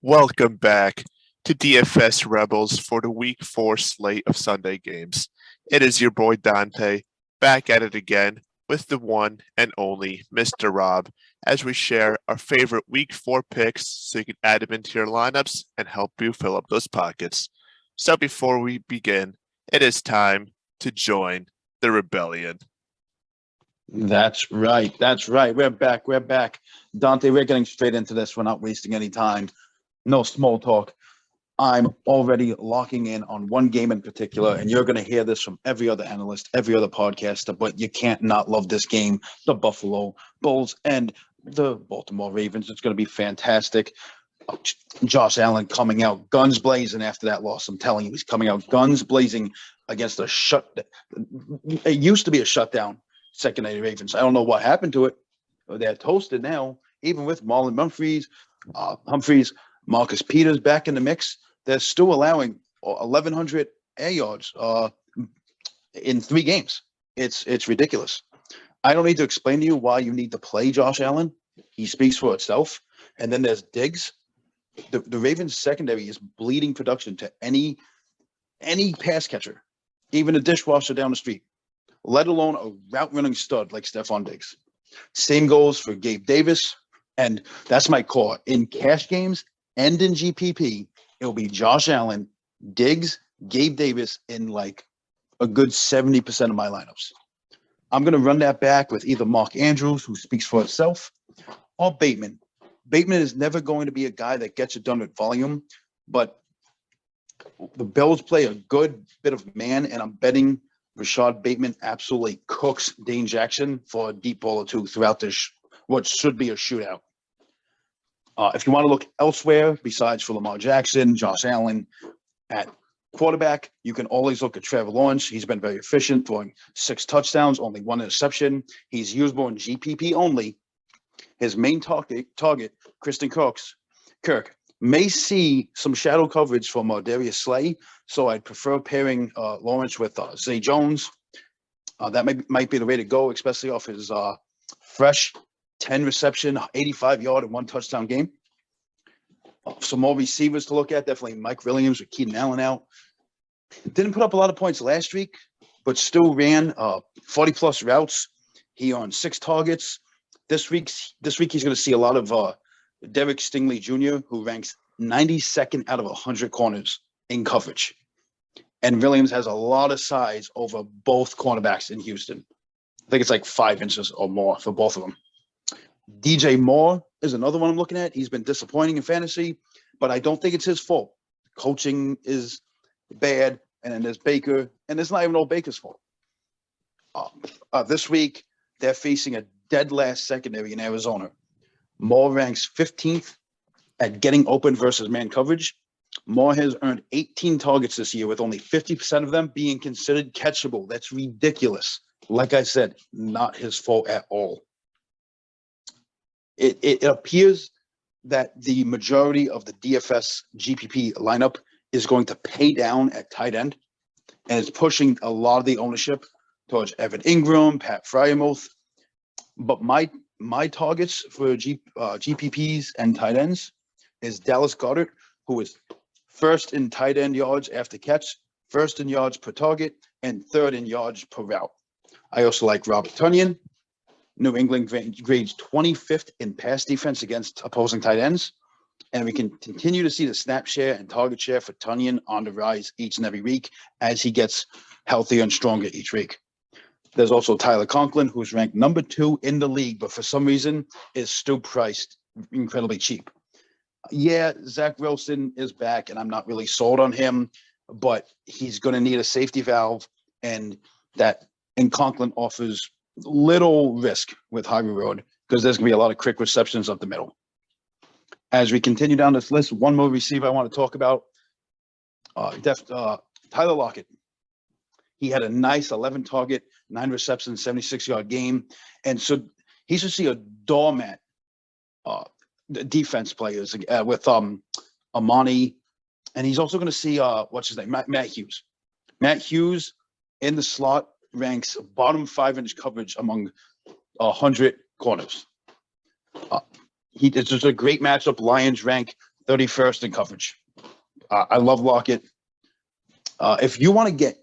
Welcome back to DFS Rebels for the Week 4 slate of Sunday games. It is your boy Dante, back at it again with the one and only Mr. Rob, as we share our favorite Week 4 picks so you can add them into your lineups and help you fill up those pockets. So before we begin, it is time to join the rebellion. That's right. That's right. We're back. We're back. Dante, we're getting straight into this. We're not wasting any time. No small talk. I'm already locking in on one game in particular, and you're going to hear this from every other analyst, every other podcaster, but you can't not love this game, the Buffalo Bulls and the Baltimore Ravens. It's going to be fantastic. Josh Allen coming out guns blazing after that loss. I'm telling you, he's coming out guns blazing against a it used to be a shutdown secondary Ravens. I don't know what happened to it. They're toasted now, even with Marlon Humphreys, Marcus Peters back in the mix. They're still allowing 1,100 air yards in 3 games. It's ridiculous. I don't need to explain to you why you need to play Josh Allen. He speaks for itself. And then there's Diggs. The Ravens secondary is bleeding production to any pass catcher, even a dishwasher down the street, let alone a route running stud like Stephon Diggs. Same goes for Gabe Davis. And that's my call. In cash games and in GPP, it'll be Josh Allen, Diggs, Gabe Davis in like a good 70% of my lineups. I'm going to run that back with either Mark Andrews, who speaks for itself, or Bateman. Bateman is never going to be a guy that gets it done with volume, but the Bills play a good bit of man, and I'm betting Rashad Bateman absolutely cooks Dane Jackson for a deep ball or two throughout this, what should be a shootout. If you want to look elsewhere, besides for Lamar Jackson, Josh Allen at quarterback, you can always look at Trevor Lawrence. He's been very efficient, throwing 6 touchdowns, only 1 interception. He's usable in GPP only. His main target, Kristen Kirk, may see some shadow coverage from Darius Slay, so I'd prefer pairing Lawrence with Zay Jones. That might be the way to go, especially off his fresh 10 reception, 85-yard, and 1 touchdown game. Some more receivers to look at, definitely Mike Williams with Keenan Allen out. Didn't put up a lot of points last week, but still ran 40-plus routes. He on 6 targets. This week he's going to see a lot of Derek Stingley Jr., who ranks 92nd out of 100 corners in coverage. And Williams has a lot of size over both cornerbacks in Houston. I think it's like 5 inches or more for both of them. DJ Moore is another one I'm looking at. He's been disappointing in fantasy, but I don't think it's his fault. Coaching is bad, and then there's Baker, and it's not even all Baker's fault. This week, they're facing a dead last secondary in Arizona. Moore ranks 15th at getting open versus man coverage. Moore has earned 18 targets this year, with only 50% of them being considered catchable. That's ridiculous. Like I said, not his fault at all. It appears that the majority of the DFS GPP lineup is going to pay down at tight end, and it's pushing a lot of the ownership towards Evan Ingram, Pat Freiermuth. But my targets for GPPs and tight ends is Dallas Goedert, who is first in tight end yards after catch, first in yards per target, and third in yards per route. I also like Robert Tonyan. New England grades 25th in pass defense against opposing tight ends. And we can continue to see the snap share and target share for Tonyan on the rise each and every week as he gets healthier and stronger each week. There's also Tyler Conklin, who's ranked number 2 in the league, but for some reason is still priced incredibly cheap. Yeah, Zach Wilson is back, and I'm not really sold on him, but he's going to need a safety valve, and Conklin offers little risk with Highway Road because there's going to be a lot of quick receptions up the middle. As we continue down this list, one more receiver I want to talk about, Tyler Lockett. He had a nice 11 target, 9 reception, 76-yard game. And so he should see a doormat defense players with Amani. And he's also going to see, what's his name, Matt Hughes. Matt Hughes in the slot ranks bottom 5-inch coverage among 100 corners. It's just a great matchup. Lions rank 31st in coverage. I love Lockett. If you want to get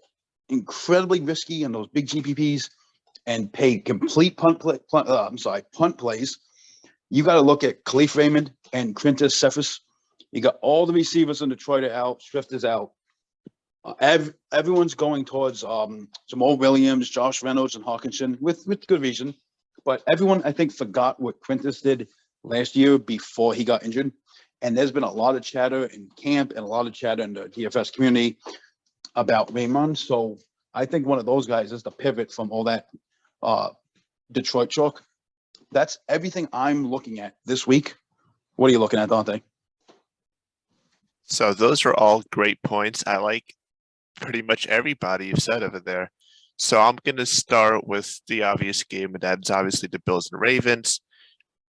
incredibly risky in those big GPPs and pay complete punt plays, you got to look at Khalif Raymond and Quintus Cephas. You got all the receivers in Detroit are out. Swift is out. Everyone's going towards Jamal Williams, Josh Reynolds, and Hawkinson with good reason. But everyone, I think, forgot what Quintus did last year before he got injured. And there's been a lot of chatter in camp and a lot of chatter in the DFS community about Raymond. So I think one of those guys is the pivot from all that Detroit chalk. That's everything I'm looking at this week. What are you looking at, Dante? So those are all great points. I like pretty much everybody you've said over there. So I'm going to start with the obvious game, and that's obviously the Bills and Ravens.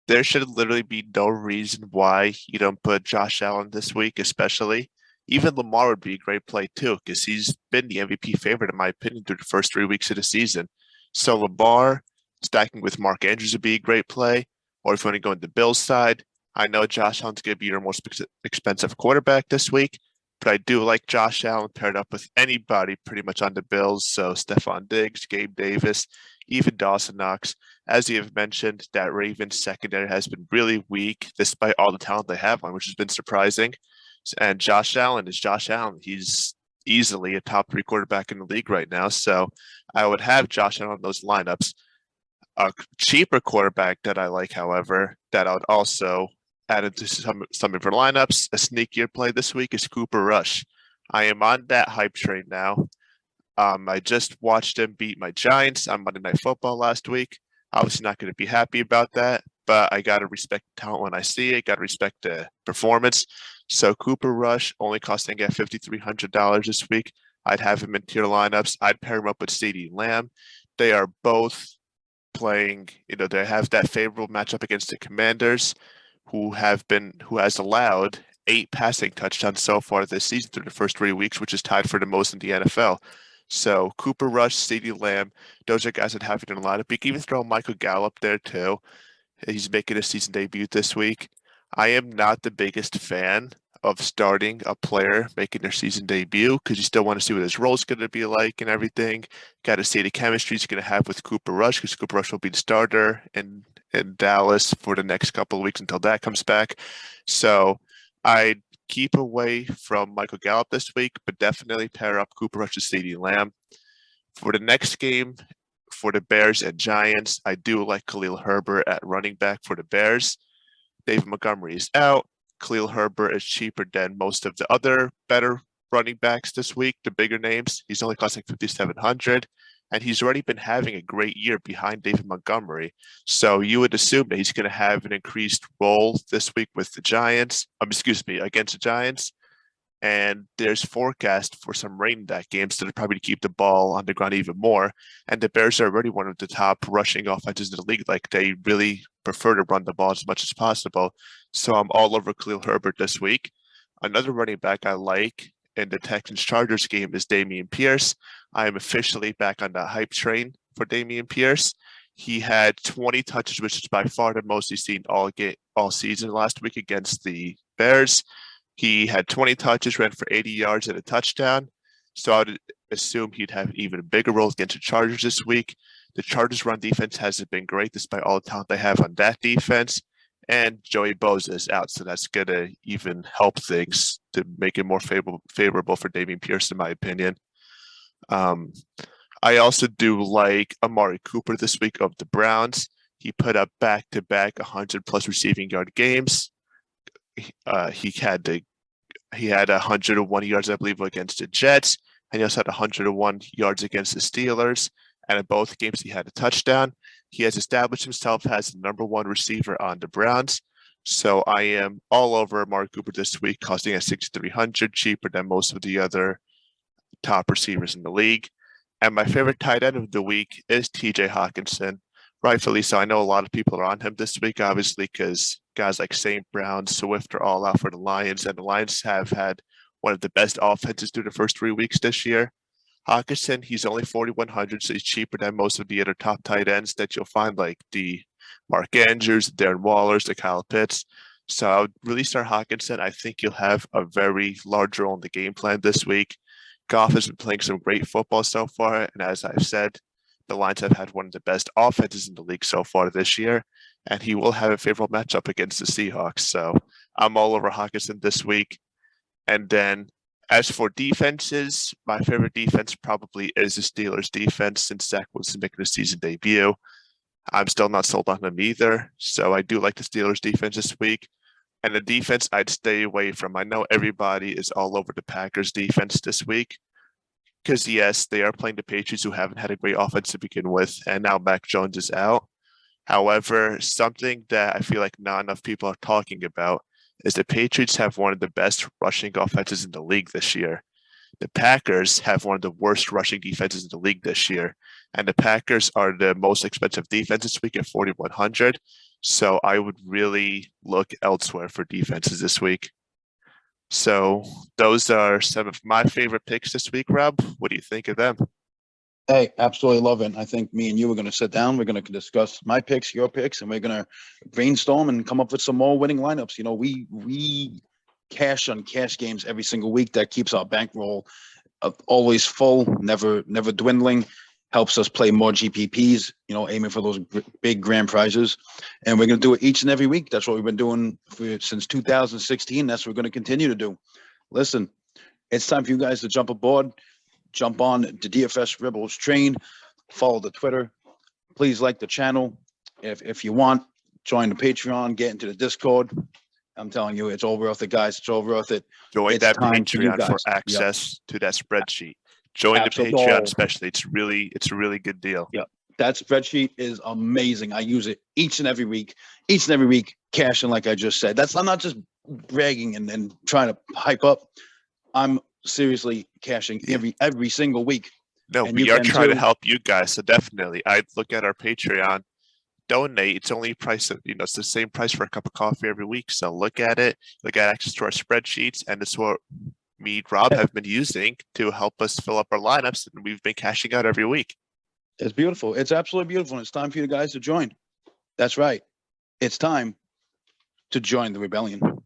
There should literally be no reason why you don't put Josh Allen this week, especially. Even Lamar would be a great play too, because he's been the MVP favorite, in my opinion, through the first 3 weeks of the season. So Lamar stacking with Mark Andrews would be a great play. Or if you want to go on the Bills side, I know Josh Allen's going to be your most expensive quarterback this week, but I do like Josh Allen paired up with anybody pretty much on the Bills. So Stephon Diggs, Gabe Davis, even Dawson Knox. As you have mentioned, that Ravens secondary has been really weak despite all the talent they have on, which has been surprising. And Josh Allen is Josh Allen. He's easily a top 3 quarterback in the league right now. So I would have Josh Allen in those lineups. A cheaper quarterback that I like, however, that I would also add into some of your lineups, a sneakier play this week is Cooper Rush. I am on that hype train now. I just watched him beat my Giants on Monday Night Football last week. Obviously not going to be happy about that, but I got to respect the talent when I see it, got to respect the performance. So Cooper Rush only costing at $5,300 this week. I'd have him in tier lineups. I'd pair him up with CeeDee Lamb. They are both playing, they have that favorable matchup against the Commanders, who has allowed 8 passing touchdowns so far this season through the first 3 weeks, which is tied for the most in the NFL. So Cooper Rush, CeeDee Lamb, those are guys that have it in a lineup. You can even throw Michael Gallup there too. He's making a season debut this week. I am not the biggest fan of starting a player making their season debut because you still want to see what his role is going to be like and everything. Got to see the chemistry he's going to have with Cooper Rush because Cooper Rush will be the starter in Dallas for the next couple of weeks until that comes back. So I'd keep away from Michael Gallup this week, but definitely pair up Cooper Rush with CeeDee Lamb. For the next game, for the Bears and Giants, I do like Khalil Herbert at running back for the Bears. David Montgomery is out. Khalil Herbert is cheaper than most of the other better running backs this week, the bigger names. He's only costing $5,700, and he's already been having a great year behind David Montgomery. So you would assume that he's going to have an increased role this week with the Giants. Against the Giants. And there's forecast for some rain in that game, so they're probably to keep the ball on the ground even more. And the Bears are already one of the top rushing offenses in the league. Like, they really prefer to run the ball as much as possible. So I'm all over Khalil Herbert this week. Another running back I like in the Texans-Chargers game is Dameon Pierce. I am officially back on the hype train for Dameon Pierce. He had 20 touches, which is by far the most he's seen all season last week against the Bears. He had 20 touches, ran for 80 yards and a touchdown. So I would assume he'd have even a bigger role against the Chargers this week. The Chargers' run defense hasn't been great despite all the talent they have on that defense. And Joey Bosa is out, so that's going to even help things to make it more favorable for Dameon Pierce, in my opinion. I also do like Amari Cooper this week of the Browns. He put up back-to-back 100-plus receiving yard games. He had 101 yards, I believe, against the Jets, and he also had 101 yards against the Steelers. And in both games, he had a touchdown. He has established himself as the number 1 receiver on the Browns. So I am all over Amari Cooper this week, costing at $6,300, cheaper than most of the other top receivers in the league. And my favorite tight end of the week is TJ Hawkinson. Rightfully so. I know a lot of people are on him this week, obviously, because guys like St. Brown, Swift are all out for the Lions, and the Lions have had one of the best offenses through the first 3 weeks this year. Hawkinson, he's only $4,100, so he's cheaper than most of the other top tight ends that you'll find, like the Mark Andrews, the Darren Wallers, the Kyle Pitts. So I would really start Hawkinson. I think you'll have a very large role in the game plan this week. Goff has been playing some great football so far, and as I've said, the Lions have had one of the best offenses in the league so far this year, and he will have a favorable matchup against the Seahawks. So I'm all over Hawkinson this week. And then as for defenses, my favorite defense probably is the Steelers defense since Zach Wilson making his season debut. I'm still not sold on them either. So I do like the Steelers defense this week. And the defense I'd stay away from. I know everybody is all over the Packers defense this week. Because yes, they are playing the Patriots who haven't had a great offense to begin with, and now Mac Jones is out. However, something that I feel like not enough people are talking about is the Patriots have one of the best rushing offenses in the league this year. The Packers have one of the worst rushing defenses in the league this year, and the Packers are the most expensive defense this week at 4,100. So I would really look elsewhere for defenses this week. So those are some of my favorite picks this week, Rob. What do you think of them? Hey, absolutely love it. I think me and you are going to sit down. We're going to discuss my picks, your picks, and we're going to brainstorm and come up with some more winning lineups. You know, we cash on cash games every single week. That keeps our bankroll always full, never dwindling. Helps us play more GPPs. You know, aiming for those big grand prizes, and we're going to do it each and every week. That's what we've been doing since 2016. That's what we're going to continue to do. Listen, it's time for you guys to jump aboard. Jump on the DFS Rebels train, follow the Twitter. Please like the channel. If you want, join the Patreon, get into the Discord. I'm telling you, it's all worth it, guys. It's all worth it. Join It's that time for you Patreon for guys. access to that spreadsheet. Join Absolutely. the Patreon, especially. It's a really good deal. Yeah. That spreadsheet is amazing. I use it each and every week, cashing like I just said. I'm not just bragging and trying to hype up. I'm seriously cashing every single week. No, And we you are can trying to too. help you guys. So definitely, I'd look at our Patreon. Donate. It's only price of, it's the same price for a cup of coffee every week. So look at it, look at access to our spreadsheets, and it's what me, Rob, have been using to help us fill up our lineups, and we've been cashing out every week. It's beautiful. It's absolutely beautiful. And it's time for you guys to join. That's right. It's time to join the rebellion.